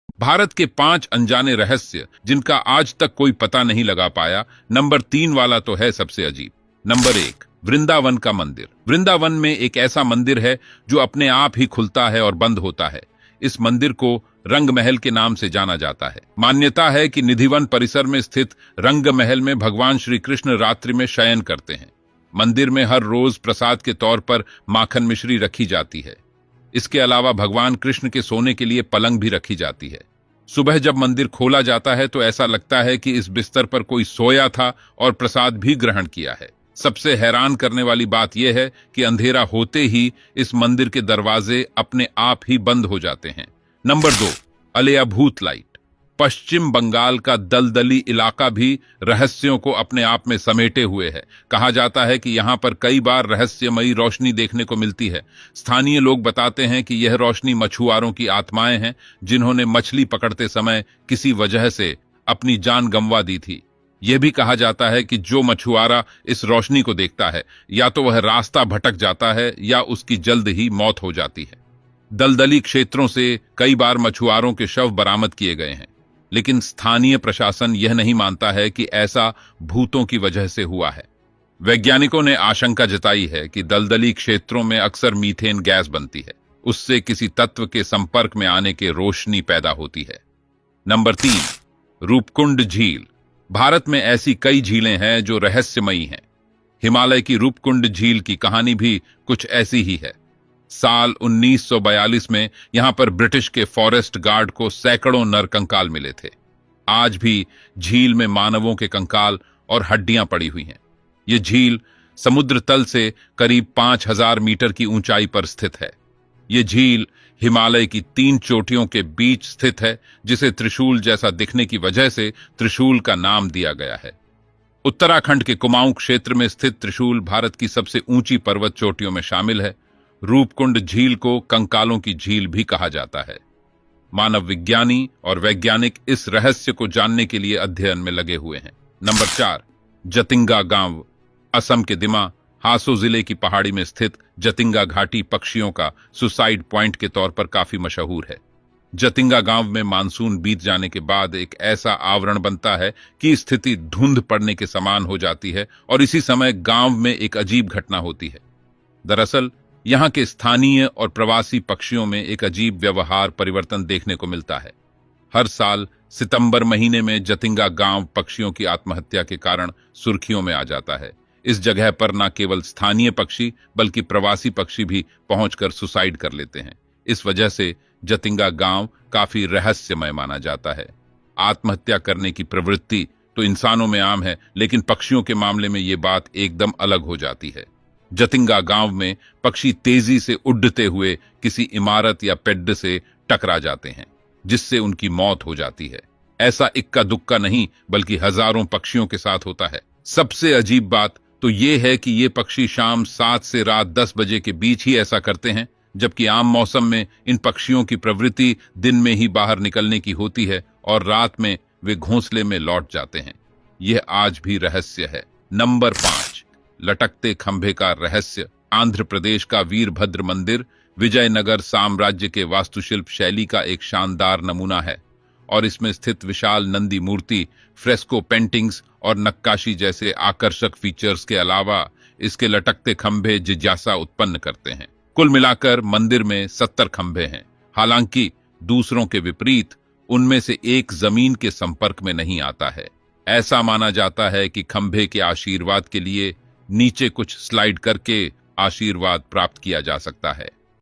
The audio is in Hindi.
भारत के 5 अनजाने रहस्य जिनका आज तक कोई पता नहीं लगा पाया। नंबर 3 वाला तो है सबसे अजीब। नंबर 1, वृंदावन का मंदिर। वृंदावन में एक ऐसा मंदिर है जो अपने आप ही खुलता है और बंद होता है। इस मंदिर को रंग महल के नाम से जाना जाता है। मान्यता है कि निधिवन परिसर में स्थित रंग महल में भगवान श्री कृष्ण रात्रि में शयन करते हैं। मंदिर में हर रोज प्रसाद के तौर पर माखन मिश्री रखी जाती है। इसके अलावा भगवान कृष्ण के सोने के लिए पलंग भी रखी जाती है। सुबह जब मंदिर खोला जाता है तो ऐसा लगता है कि इस बिस्तर पर कोई सोया था और प्रसाद भी ग्रहण किया है। सबसे हैरान करने वाली बात यह है कि अंधेरा होते ही इस मंदिर के दरवाजे अपने आप ही बंद हो जाते हैं। नंबर 2, अलेया भूत लाइट। पश्चिम बंगाल का दलदली इलाका भी रहस्यों को अपने आप में समेटे हुए है। कहा जाता है कि यहां पर कई बार रहस्यमयी रोशनी देखने को मिलती है। स्थानीय लोग बताते हैं कि यह रोशनी मछुआरों की आत्माएं हैं जिन्होंने मछली पकड़ते समय किसी वजह से अपनी जान गंवा दी थी। यह भी कहा जाता है कि जो मछुआरा इस रोशनी को देखता है या तो वह रास्ता भटक जाता है या उसकी जल्द ही मौत हो जाती है। दलदली क्षेत्रों से कई बार मछुआरों के शव बरामद किए गए हैं, लेकिन स्थानीय प्रशासन यह नहीं मानता है कि ऐसा भूतों की वजह से हुआ है। वैज्ञानिकों ने आशंका जताई है कि दलदली क्षेत्रों में अक्सर मीथेन गैस बनती है। उससे किसी तत्व के संपर्क में आने के रोशनी पैदा होती है। नंबर 3, रूपकुंड झील। भारत में ऐसी कई झीलें हैं जो रहस्यमयी हैं। हिमालय की रूपकुंड झील की कहानी भी कुछ ऐसी ही है। साल 1942 में यहां पर ब्रिटिश के फॉरेस्ट गार्ड को सैकड़ों नरकंकाल मिले थे। आज भी झील में मानवों के कंकाल और हड्डियां पड़ी हुई हैं। यह झील समुद्र तल से करीब 5000 मीटर की ऊंचाई पर स्थित है। यह झील हिमालय की 3 चोटियों के बीच स्थित है, जिसे त्रिशूल जैसा दिखने की वजह से त्रिशूल का नाम दिया गया है। उत्तराखंड के कुमाऊं क्षेत्र में स्थित त्रिशूल भारत की सबसे ऊंची पर्वत चोटियों में शामिल है। रूपकुंड झील को कंकालों की झील भी कहा जाता है। मानव विज्ञानी और वैज्ञानिक इस रहस्य को जानने के लिए अध्ययन में लगे हुए हैं। नंबर 4, जतिंगा गांव। असम के दिमा हासो जिले की पहाड़ी में स्थित जतिंगा घाटी पक्षियों का सुसाइड पॉइंट के तौर पर काफी मशहूर है। जतिंगा गांव में मानसून बीत जाने के बाद एक ऐसा आवरण बनता है कि स्थिति धुंध पड़ने के समान हो जाती है और इसी समय गांव में एक अजीब घटना होती है। दरअसल यहां के स्थानीय और प्रवासी पक्षियों में एक अजीब व्यवहार परिवर्तन देखने को मिलता है। हर साल सितंबर महीने में जतिंगा गांव पक्षियों की आत्महत्या के कारण सुर्खियों में आ जाता है। इस जगह पर न केवल स्थानीय पक्षी बल्कि प्रवासी पक्षी भी पहुंचकर सुसाइड कर लेते हैं। इस वजह से जतिंगा गांव काफी रहस्यमय माना जाता है। आत्महत्या करने की प्रवृत्ति तो इंसानों में आम है, लेकिन पक्षियों के मामले में यह बात एकदम अलग हो जाती है। जतिंगा गांव में पक्षी तेजी से उड़ते हुए किसी इमारत या पेड़ से टकरा जाते हैं, जिससे उनकी मौत हो जाती है। ऐसा इक्का दुक्का नहीं बल्कि हजारों पक्षियों के साथ होता है। सबसे अजीब बात तो यह है कि ये पक्षी शाम 7 से रात 10 बजे के बीच ही ऐसा करते हैं, जबकि आम मौसम में इन पक्षियों की प्रवृत्ति दिन में ही बाहर निकलने की होती है और रात में वे घोंसले में लौट जाते हैं। यह आज भी रहस्य है। नंबर 5, लटकते खंभे का रहस्य। आंध्र प्रदेश का वीरभद्र मंदिर विजयनगर साम्राज्य के वास्तुशिल्प शैली का एक शानदार नमूना है और इसमें स्थित विशाल नंदी मूर्ति, फ्रेस्को पेंटिंग्स और नक्काशी जैसे आकर्षक फीचर्स के अलावा इसके लटकते खंभे जिज्ञासा उत्पन्न करते हैं। कुल मिलाकर मंदिर में 70 खंभे हैं। हालांकि दूसरों के विपरीत उनमें से एक जमीन के संपर्क में नहीं आता है। ऐसा माना जाता है कि खंभे के आशीर्वाद के लिए नीचे कुछ स्लाइड करके आशीर्वाद प्राप्त किया जा सकता है।